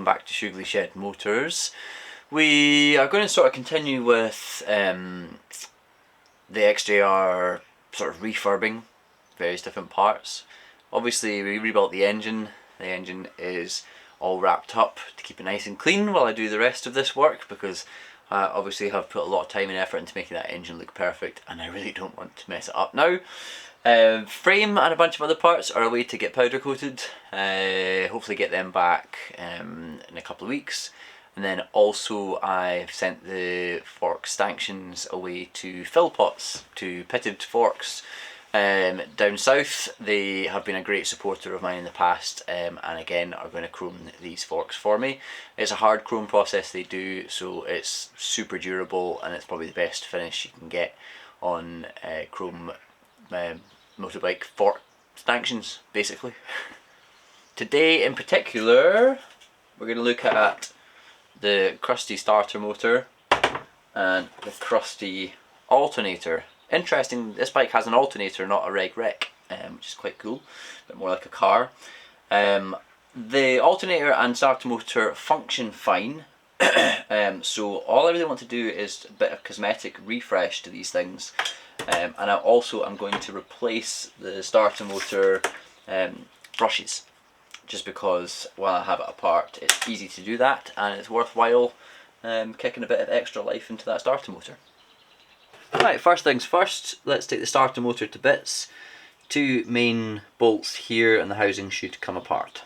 welcome back to Shoogly Shed Motors. We are going to sort of continue with the XJR sort of refurbing various different parts. Obviously we rebuilt the engine. The engine is all wrapped up to keep it nice and clean while I do the rest of this work, because I obviously have put a lot of time and effort into making that engine look perfect and I really don't want to mess it up now. Frame and a bunch of other parts are away to get powder coated. Hopefully get them back in a couple of weeks. And then also I've sent the fork stanchions away to fill pots, to pitted forks down south. They have been a great supporter of mine in the past, and again are going to chrome these forks for me. It's a hard chrome process they do, so it's super durable and it's probably the best finish you can get on chrome motorbike fork stanchions, basically. Today in particular we're going to look at the crusty starter motor and the crusty alternator. Interesting, this bike has an alternator, not a reg rec, which is quite cool, a bit more like a car. The alternator and starter motor function fine, so all I really want to do is a bit of cosmetic refresh to these things, and I also am going to replace the starter motor brushes, just because while I have it apart it's easy to do that and it's worthwhile kicking a bit of extra life into that starter motor. Right, first things first, let's take the starter motor to bits. Two main bolts here and the housing should come apart.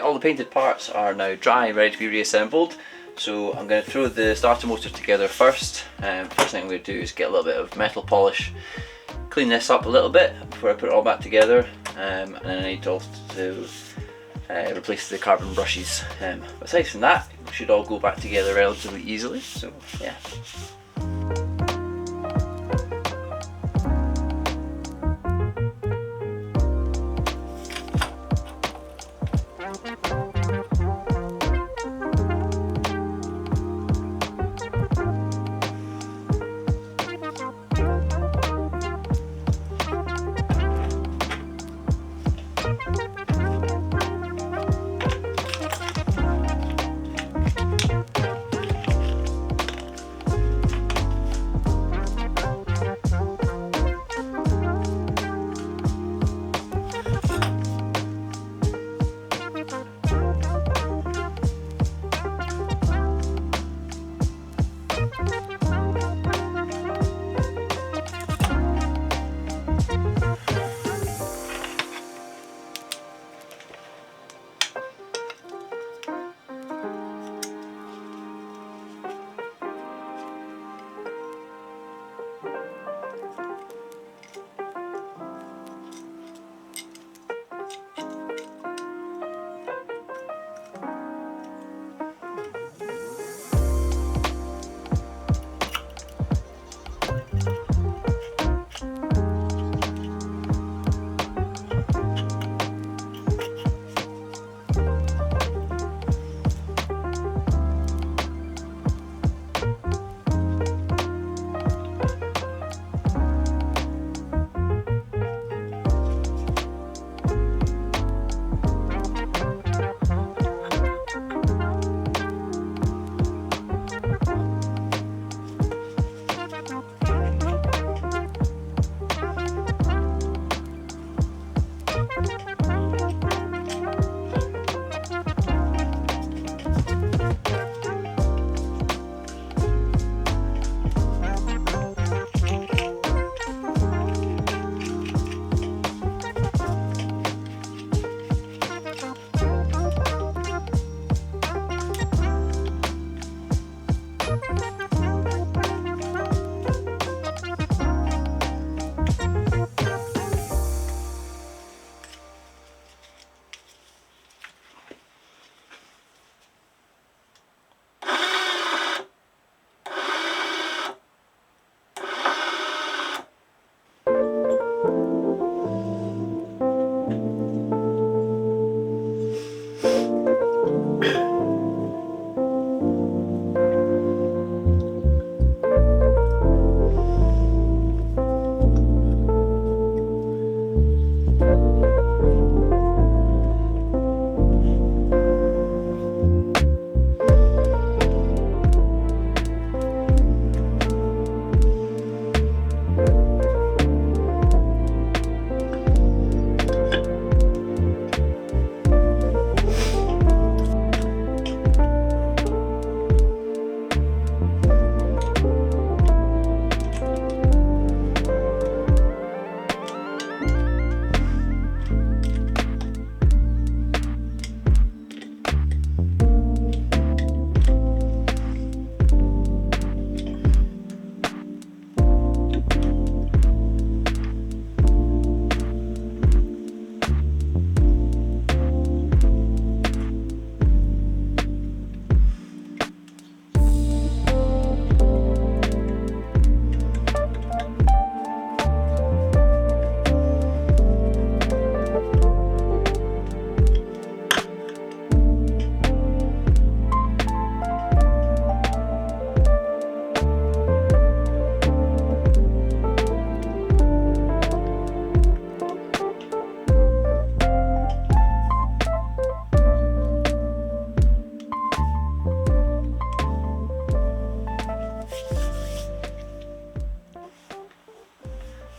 all the painted parts are now dry, ready to be reassembled. So I'm going to throw the starter motor together first. First thing I'm going to do is get a little bit of metal polish, clean this up a little bit before I put it all back together, and then I need to also replace the carbon brushes. Aside from that, it should all go back together relatively easily, so yeah.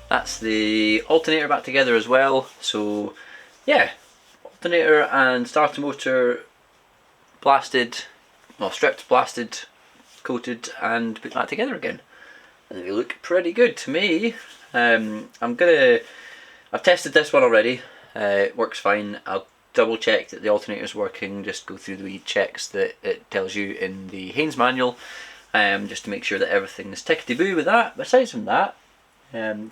That's the alternator back together as well. So yeah, alternator and starter motor blasted, well, stripped, blasted, coated and put back together again. And they look pretty good to me. I've tested this one already. It works fine. I'll double check that the alternator's working, just go through the wee checks that it tells you in the Haynes manual, just to make sure that everything is tickety-boo with that. But aside from that,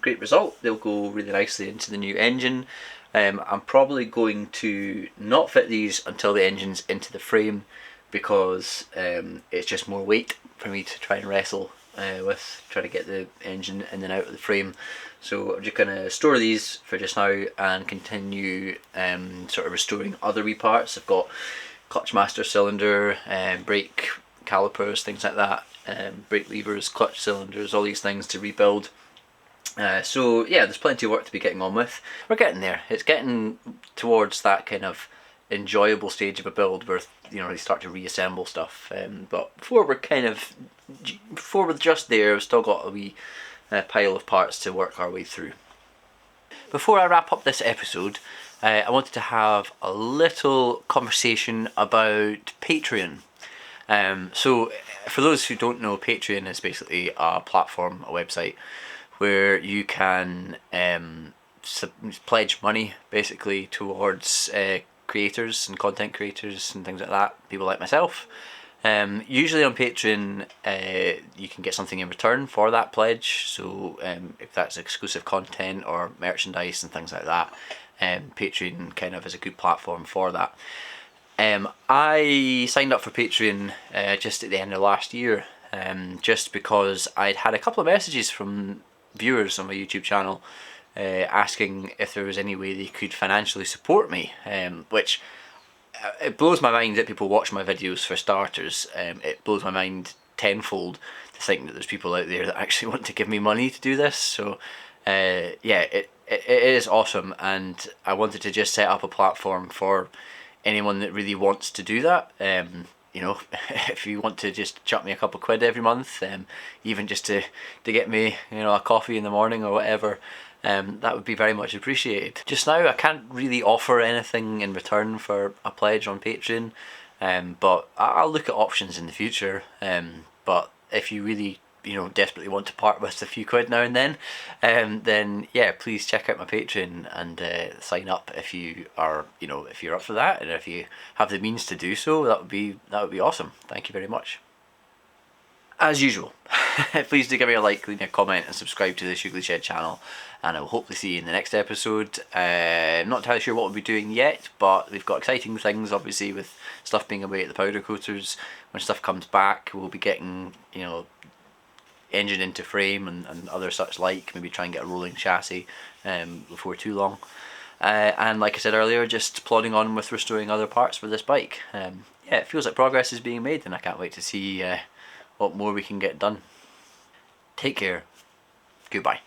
great result. They'll go really nicely into the new engine. I'm probably going to not fit these until the engine's into the frame, because it's just more weight for me to try and wrestle with trying to get the engine in and out of the frame. So I'm just going to store these for just now and continue sort of restoring other wee parts. I've got clutch master cylinder, brake calipers, things like that, brake levers, clutch cylinders, all these things to rebuild. So yeah, there's plenty of work to be getting on with. We're getting there. It's getting towards that kind of enjoyable stage of a build where, you know, they start to reassemble stuff. But before we're just there, we've still got a wee pile of parts to work our way through. Before I wrap up this episode, I wanted to have a little conversation about Patreon. So for those who don't know, Patreon is basically a platform, a website, where you can pledge money basically towards creators and content creators and things like that, people like myself. Usually on Patreon you can get something in return for that pledge, so if that's exclusive content or merchandise and things like that, Patreon kind of is a good platform for that. I signed up for Patreon just at the end of last year, just because I'd had a couple of messages from viewers on my YouTube channel asking if there was any way they could financially support me, which it blows my mind that people watch my videos for starters. It blows my mind tenfold to think that there's people out there that actually want to give me money to do this. So yeah, it is awesome, and I wanted to just set up a platform for anyone that really wants to do that. You know, if you want to just chuck me a couple of quid every month, even just to get me, you know, a coffee in the morning or whatever, that would be very much appreciated. Just now I can't really offer anything in return for a pledge on Patreon, but I'll look at options in the future. But if you really, you know, desperately want to part with a few quid now and then yeah, please check out my Patreon and sign up if you are, you know, if you're up for that, and if you have the means to do so, that would be awesome. Thank you very much. As usual, please do give me a like, leave me a comment and subscribe to the Shoogly Shed channel, and I will hopefully see you in the next episode. I'm not entirely sure what we'll be doing yet, but we've got exciting things obviously with stuff being away at the powder coaters. When stuff comes back, we'll be getting, you know, engine into frame and other such like, maybe try and get a rolling chassis before too long. And like I said earlier, just plodding on with restoring other parts for this bike. Yeah, it feels like progress is being made, and I can't wait to see what more we can get done. Take care. Goodbye.